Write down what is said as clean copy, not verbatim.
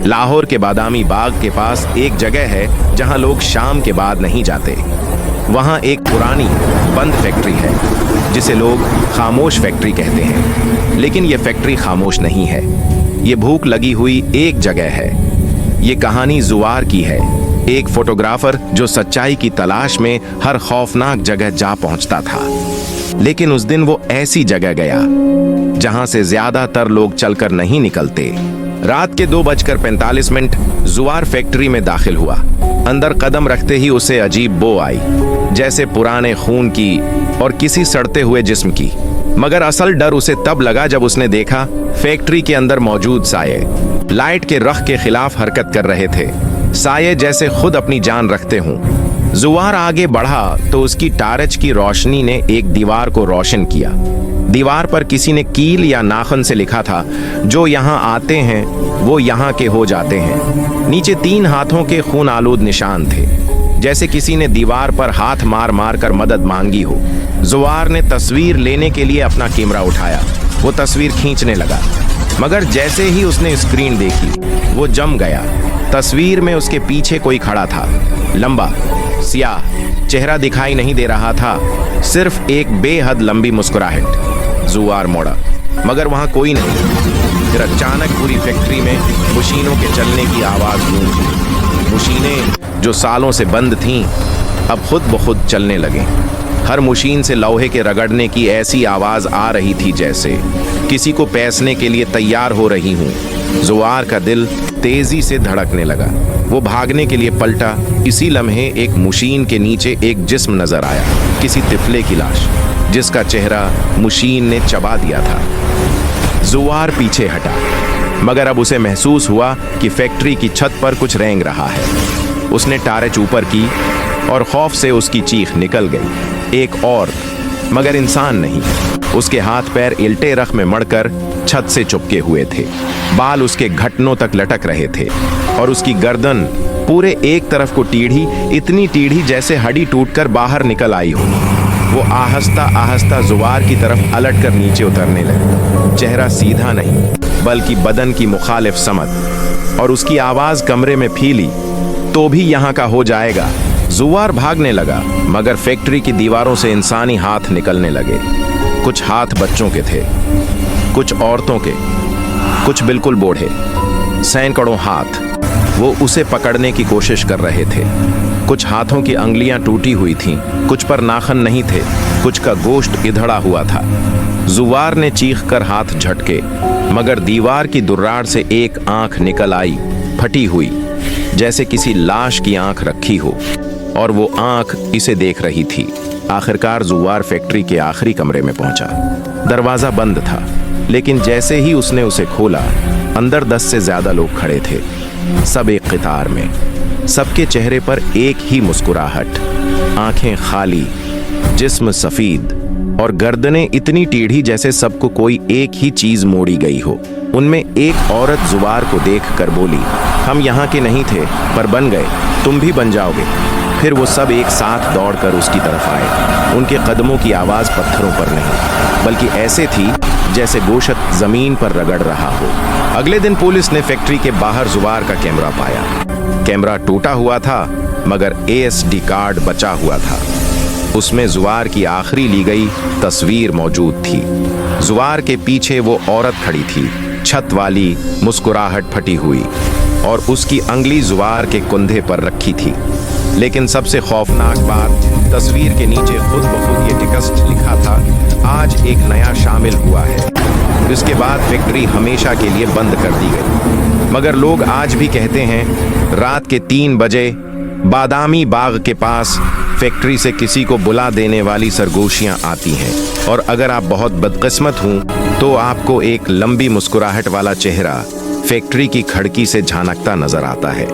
लाहौर के बादामी बाग के पास एक जगह है जहां लोग शाम के बाद नहीं जाते। वहां एक पुरानी बंद फैक्ट्री है जिसे लोग खामोश फैक्ट्री कहते हैं, लेकिन ये फैक्ट्री खामोश नहीं है। ये भूख लगी हुई एक जगह है। ये कहानी जुवार की है, एक फोटोग्राफर जो सच्चाई की तलाश में हर खौफनाक जगह जा पहुंचता था। लेकिन उस दिन वो ऐसी जगह गया जहां से ज्यादातर लोग चलकर नहीं निकलते। रात के 2:45 जुवार फैक्ट्री में दाखिल हुआ। अंदर कदम रखते ही उसे अजीब बो आई, जैसे पुराने खून की और किसी सड़ते हुए जिस्म की। मगर असल डर उसे तब लगा जब उसने देखा फैक्ट्री के अंदर मौजूद साये लाइट के रख के खिलाफ हरकत कर रहे थे। साये जैसे खुद अपनी जान रखते हों। जुवार आगे बढ़ा तो उसकी टार्च की रोशनी ने एक दीवार को रोशन किया। दीवार पर किसी ने कील या नाखून से लिखा था, जो यहाँ आते हैं वो यहाँ के हो जाते हैं। नीचे 3 हाथों के खून आलूद निशान थे, जैसे किसी ने दीवार पर हाथ मार मार कर मदद मांगी हो। जुवार ने तस्वीर लेने के लिए अपना कैमरा उठाया। वो तस्वीर खींचने लगा, मगर जैसे ही उसने स्क्रीन देखी वो जम गया। तस्वीर में उसके पीछे कोई खड़ा था, लंबा, सियाह, चेहरा दिखाई नहीं दे रहा था, सिर्फ एक बेहद लंबी मुस्कुराहट। जुवार मोड़ा, मगर वहां कोई नहीं। फिर अचानक पूरी फैक्ट्री में मशीनों के चलने की आवाज गूंजी। मशीनें जो सालों से बंद थीं, अब खुद ब खुद चलने लगे। हर मशीन से लोहे के रगड़ने की ऐसी आवाज आ रही थी जैसे किसी को पैसने के लिए तैयार हो रही हूं। जुवार का दिल तेजी से धड़कने लगा। वो भागने के लिए पलटा। इसी लम्हे एक मशीन के नीचे एक जिस्म नजर आया, किसी तिफले की लाश, जिसका चेहरा मशीन ने चबा दिया था। जुवार पीछे हटा, मगर अब उसे महसूस हुआ कि फैक्ट्री की छत पर कुछ रेंग रहा है। उसने टार्च ऊपर की और खौफ से उसकी चीख निकल गई। एक और, मगर इंसान नहीं। उसके हाथ पैर इल्टे रख में मड़कर छत से चिपके हुए थे। बाल उसके घुटनों तक लटक रहे थे और उसकी गर्दन पूरे एक तरफ को टीढ़ी, इतनी टीढ़ी जैसे हड्डी टूटकर बाहर निकल आई हो। वो आहिस्ता आहिस्ता जुवार की तरफ अलट कर नीचे उतरने लगे। चेहरा सीधा नहीं, बल्कि बदन की मुखालिफ समत, और उसकी आवाज कमरे में फीली, तो भी यहाँ का हो जाएगा। जुवार भागने लगा, मगर फैक्ट्री की दीवारों से इंसानी हाथ निकलने लगे। कुछ हाथ बच्चों के थे, कुछ औरतों के, कुछ बिल्कुल बूढ़े। सैकड़ों हाथ वो उसे पकड़ने की कोशिश कर रहे थे। कुछ हाथों की अंगुलियां टूटी हुई थीं, कुछ पर नाखून नहीं थे, कुछ का गोश्त इधड़ा हुआ था। जुवार ने चीख कर हाथ झटके, मगर दीवार की दुर्राड़ से एक आंख निकल आई, फटी हुई, जैसे किसी लाश की आंख रखी हो, और वो आंख इसे देख रही थी। आखिरकार जुवार फैक्ट्री के आखिरी कमरे में पहुंचा। दरवाजा बंद था, लेकिन जैसे ही उसने उसे खोला, अंदर 10 से ज्यादा लोग खड़े थे, सब एक कतार में। सबके चेहरे पर एक ही मुस्कुराहट, आंखें खाली, जिस्म सफेद और गर्दनें इतनी टेढ़ी जैसे सबको कोई एक ही चीज मोड़ी गई हो। उनमें एक औरत जुवार को देख कर बोली, हम यहाँ के नहीं थे पर बन गए, तुम भी बन जाओगे। फिर वो सब एक साथ दौड़कर उसकी तरफ आए। उनके कदमों की आवाज पत्थरों पर नहीं, बल्कि ऐसे थी जैसे गोश्त जमीन पर रगड़ रहा हो। अगले दिन पुलिस ने फैक्ट्री के बाहर जुवार का कैमरा पाया। कैमरा टूटा हुआ था, मगर ASD कार्ड बचा हुआ था। उसमें जुवार की आखिरी ली गई तस्वीर मौजूद थी। जुवार के पीछे वो औरत खड़ी थी, छत वाली, मुस्कुराहट फटी हुई, और उसकी अंगली जुवार के कंधे पर रखी थी। लेकिन सबसे खौफनाक बात, तस्वीर के नीचे खुद ब खुद ये टेक्स्ट लिखा था, आज एक नया शामिल हुआ है। इसके बाद फैक्ट्री हमेशा के लिए बंद कर दी गई। मगर लोग आज भी कहते हैं, रात के 3 बजे बादामी बाग के पास फैक्ट्री से किसी को बुला देने वाली सरगोशियां आती हैं, और अगर आप बहुत बदकिस्मत हों तो आपको एक लंबी मुस्कुराहट वाला चेहरा फैक्ट्री की खिड़की से झांकता नजर आता है।